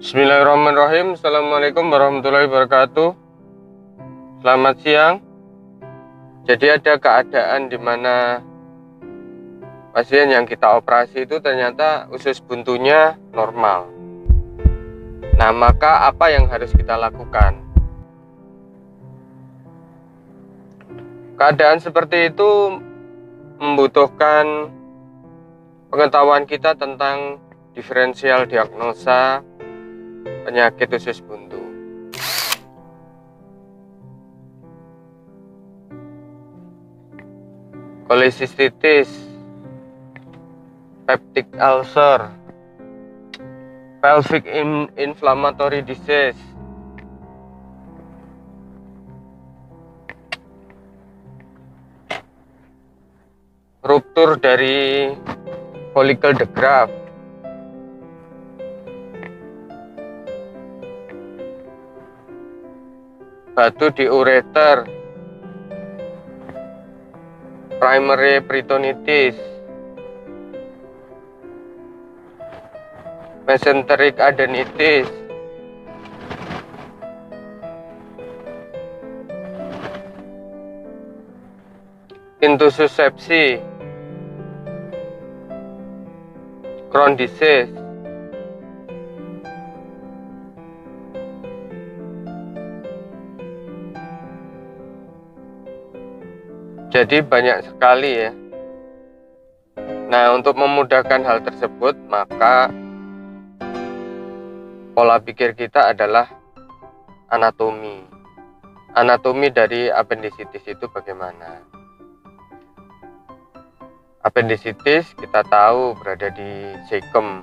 Bismillahirrahmanirrahim. Assalamualaikum warahmatullahi wabarakatuh. Selamat siang. Jadi ada keadaan di mana pasien yang kita operasi itu ternyata usus buntunya normal. Nah, maka apa yang harus kita lakukan? Keadaan seperti itu membutuhkan pengetahuan kita tentang diferensial diagnosa penyakit usus buntu. Kolesistitis, peptic ulcer, pelvic inflammatory disease, ruptur dari follicle de Graaff, batu di ureter, primary peritonitis, mesenteric adenitis, intusus sepsi, Crohn disease, jadi banyak sekali ya. Nah, untuk memudahkan hal tersebut, maka pola pikir kita adalah anatomi. Anatomi dari apendisitis itu bagaimana? Apendisitis kita tahu berada di cecum.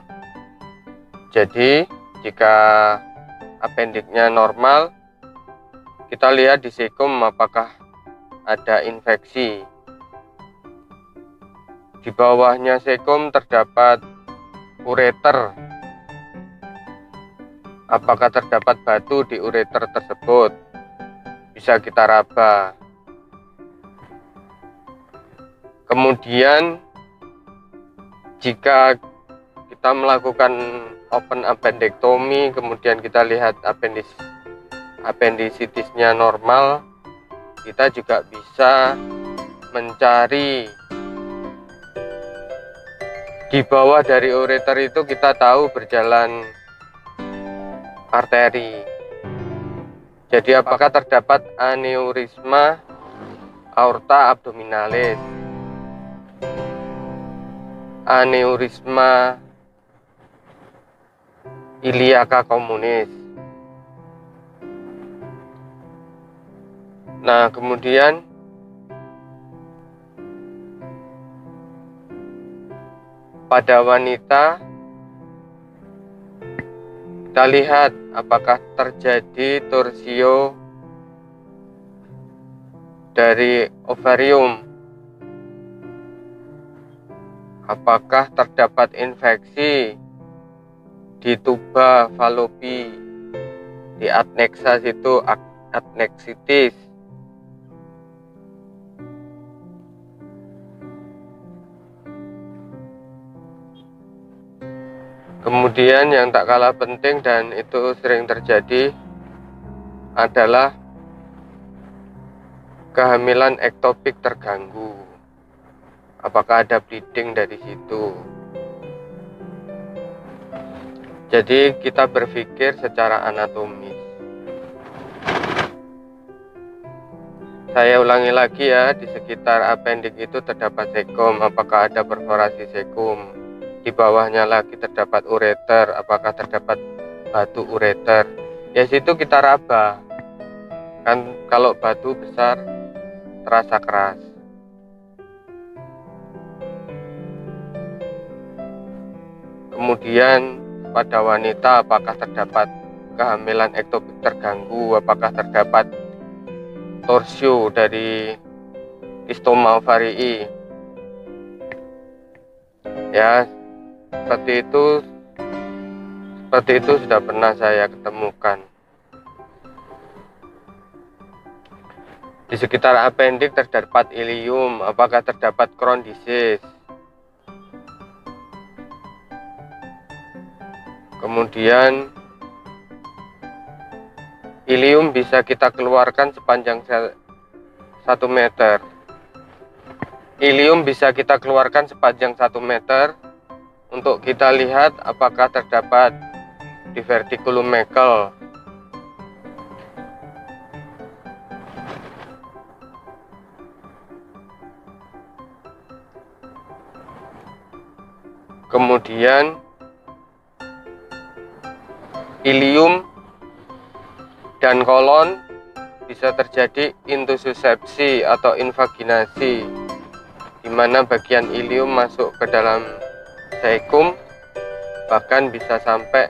Jadi, jika appendiknya normal, kita lihat di cecum apakah ada infeksi. Di bawahnya cecum terdapat ureter. Apakah terdapat batu di ureter tersebut? Bisa kita raba. Kemudian jika kita melakukan open appendectomy, kemudian kita lihat appendicitisnya normal, kita juga bisa mencari di bawah dari ureter itu, kita tahu berjalan arteri. Jadi apakah terdapat aneurisma aorta abdominalis, aneurisma iliaca communis. Nah, kemudian pada wanita kita lihat apakah terjadi torsio dari ovarium, apakah terdapat infeksi di tuba Fallopi, di adnexa situ adnexitis. Kemudian yang tak kalah penting dan itu sering terjadi adalah kehamilan ektopik terganggu. Apakah ada bleeding dari situ? Jadi kita berpikir secara anatomis. Saya ulangi lagi ya, di sekitar appendik itu terdapat cecum. Apakah ada perforasi cecum? Di bawahnya lagi terdapat ureter, apakah terdapat batu ureter? Ya, situ kita raba. Kan kalau batu besar terasa keras. Kemudian pada wanita apakah terdapat kehamilan ektopik terganggu, apakah terdapat torsio dari stoma ovarii. Ya, seperti itu sudah pernah saya ketemukan. Di sekitar appendik terdapat ilium, apakah terdapat Crohn disease? Kemudian Ilium bisa kita keluarkan sepanjang 1 meter. Ilium bisa kita keluarkan sepanjang 1 meter untuk kita lihat apakah terdapat diverticulum Meckel. Kemudian ilium dan kolon bisa terjadi intussusepsi atau invaginasi, di mana bagian ilium masuk ke dalam cecum, bahkan bisa sampai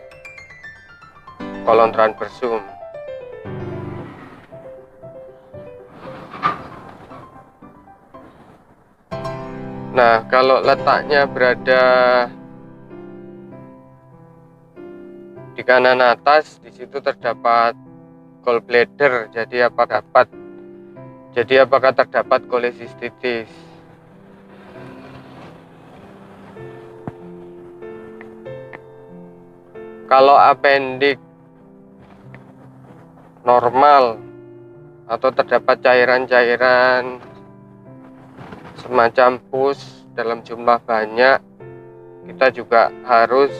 kolon transversum. Nah, kalau letaknya berada di kanan atas, di situ terdapat gallbladder. Jadi apakah terdapat cholecystitis? Kalau apendik normal atau terdapat cairan-cairan semacam pus dalam jumlah banyak, kita juga harus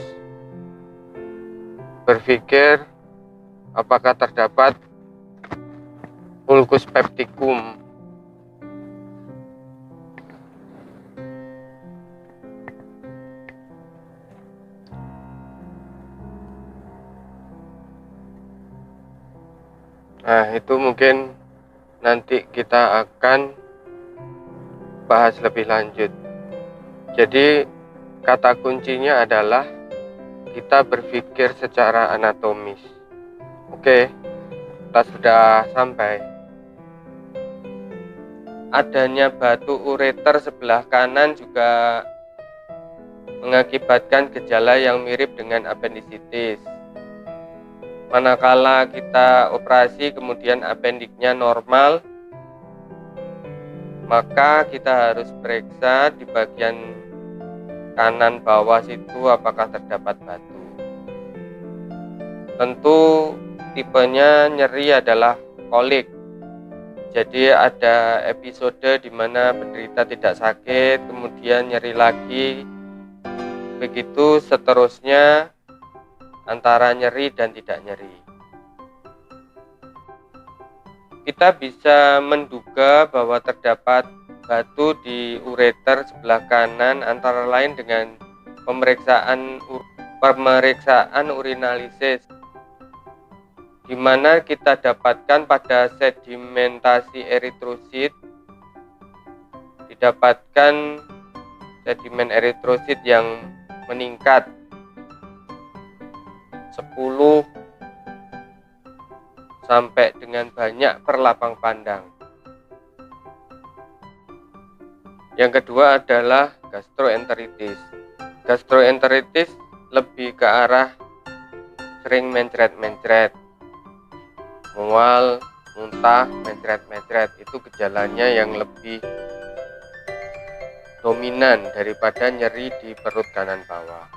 berpikir apakah terdapat ulcus pepticum. Nah, itu mungkin nanti kita akan bahas lebih lanjut. Jadi kata kuncinya adalah kita berpikir secara anatomis. Oke, kita sudah sampai. Adanya batu ureter sebelah kanan juga mengakibatkan gejala yang mirip dengan apendisitis. Manakala kita operasi kemudian apendiknya normal, maka kita harus periksa di bagian kanan bawah situ apakah terdapat batu. Tentu tipenya nyeri adalah kolik. Jadi ada episode di mana penderita tidak sakit, kemudian nyeri lagi. Begitu seterusnya antara nyeri dan tidak nyeri. Kita bisa menduga bahwa terdapat batu di ureter sebelah kanan antara lain dengan pemeriksaan urinalisis, di mana kita dapatkan pada sedimentasi eritrosit, didapatkan sedimen eritrosit yang meningkat 10 sampai dengan banyak per lapang pandang. Yang kedua adalah gastroenteritis. Gastroenteritis lebih ke arah sering mencret-mencret, mual, muntah, mencret-mencret. Itu gejalanya yang lebih dominan daripada nyeri di perut kanan bawah.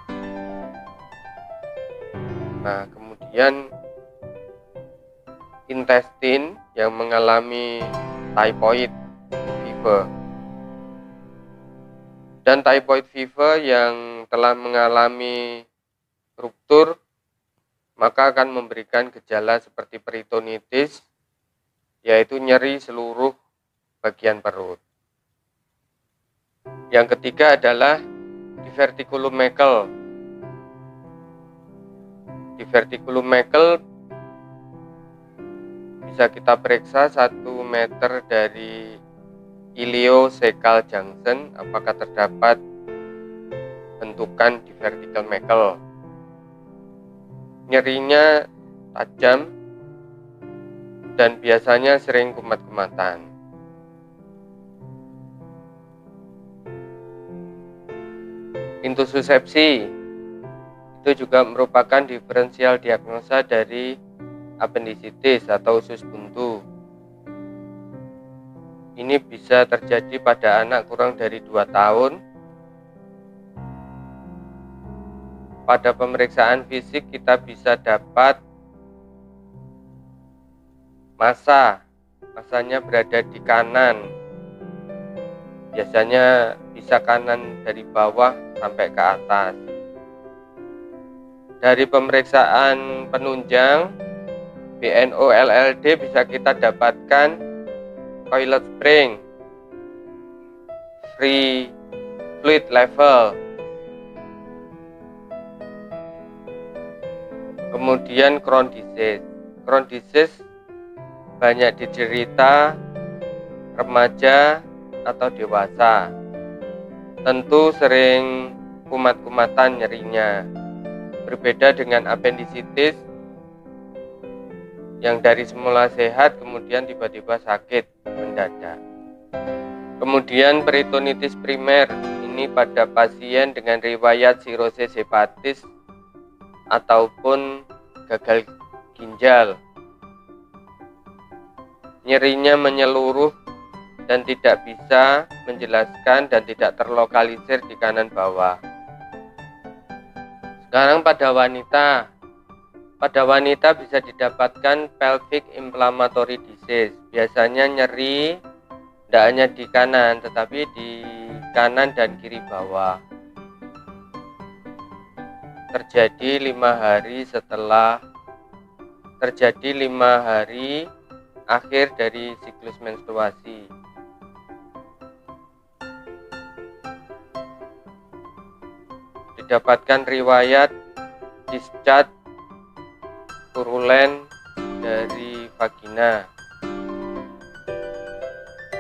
Nah, kemudian intestin yang mengalami typhoid fever dan typhoid fever yang telah mengalami ruptur, maka akan memberikan gejala seperti peritonitis, yaitu nyeri seluruh bagian perut. Yang ketiga adalah diverticulum Meckel. Diverticulum Meckel bisa kita periksa 1 meter dari iliocecal junction apakah terdapat bentukan divertical Meckel. Nyerinya tajam dan biasanya sering kumat-kumatan. Intussusepsi itu juga merupakan diferensial diagnosa dari apendisitis atau usus buntu. Ini bisa terjadi pada anak kurang dari 2 tahun. Pada pemeriksaan fisik kita bisa dapat masanya berada di kanan, biasanya bisa kanan dari bawah sampai ke atas. Dari pemeriksaan penunjang BNO LLD bisa kita dapatkan coiled spring, free fluid level, kemudian crown disease. Crown disease banyak diderita remaja atau dewasa. Tentu sering kumat-kumatan nyerinya. Berbeda dengan appendicitis yang dari semula sehat kemudian tiba-tiba sakit mendadak. Kemudian peritonitis primer, ini pada pasien dengan riwayat sirosis hepatis ataupun gagal ginjal. Nyerinya menyeluruh dan tidak bisa menjelaskan dan tidak terlokalisir di kanan bawah. Sekarang pada wanita bisa didapatkan pelvic inflammatory disease. Biasanya nyeri tidak hanya di kanan tetapi di kanan dan kiri bawah. Terjadi 5 hari akhir dari siklus menstruasi. Didapatkan riwayat discharge purulen dari vagina.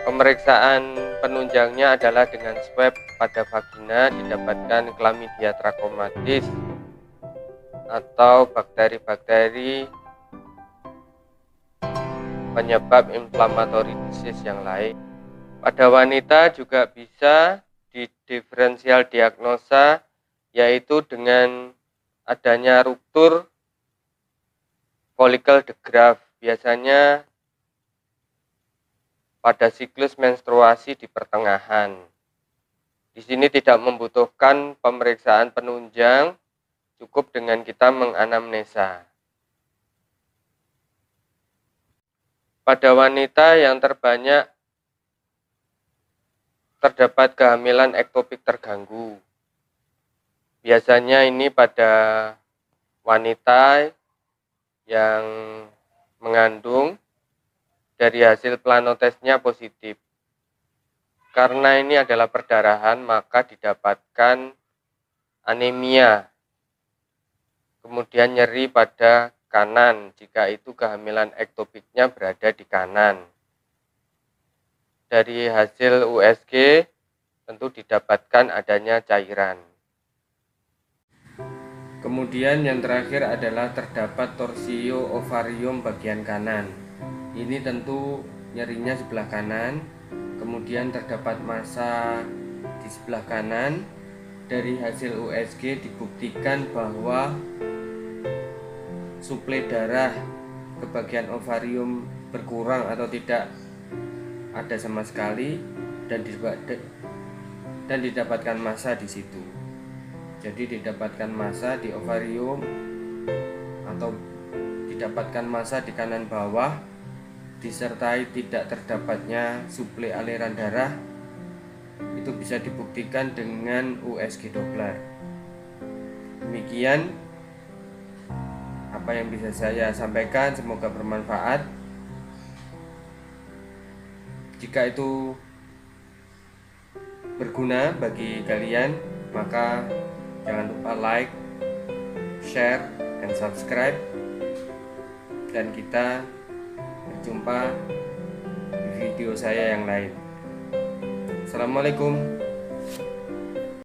Pemeriksaan penunjangnya adalah dengan swab pada vagina, didapatkan chlamydia trachomatis atau bakteri-bakteri penyebab inflammatory disease yang lain. Pada wanita juga bisa didiferensial diagnosa, yaitu dengan adanya ruptur follicle de Graaff, biasanya pada siklus menstruasi di pertengahan. Di sini tidak membutuhkan pemeriksaan penunjang, cukup dengan kita menganamnesa. Pada wanita yang terbanyak terdapat kehamilan ektopik terganggu. Biasanya ini pada wanita yang mengandung dari hasil planotesnya positif. Karena ini adalah perdarahan, maka didapatkan anemia. Kemudian nyeri pada kanan, jika itu kehamilan ektopiknya berada di kanan. Dari hasil USG tentu didapatkan adanya cairan. Kemudian yang terakhir adalah terdapat torsio ovarium bagian kanan. Ini tentu nyerinya sebelah kanan. Kemudian terdapat massa di sebelah kanan. Dari hasil USG dibuktikan bahwa suplai darah ke bagian ovarium berkurang atau tidak ada sama sekali, dan didapatkan massa di situ. Jadi didapatkan massa di ovarium atau didapatkan massa di kanan bawah, disertai tidak terdapatnya suplai aliran darah, itu bisa dibuktikan dengan USG Doppler. Demikian apa yang bisa saya sampaikan, semoga bermanfaat. Jika itu berguna bagi kalian, maka jangan lupa like, share, dan subscribe. Dan kita berjumpa di video saya yang lain. Assalamualaikum.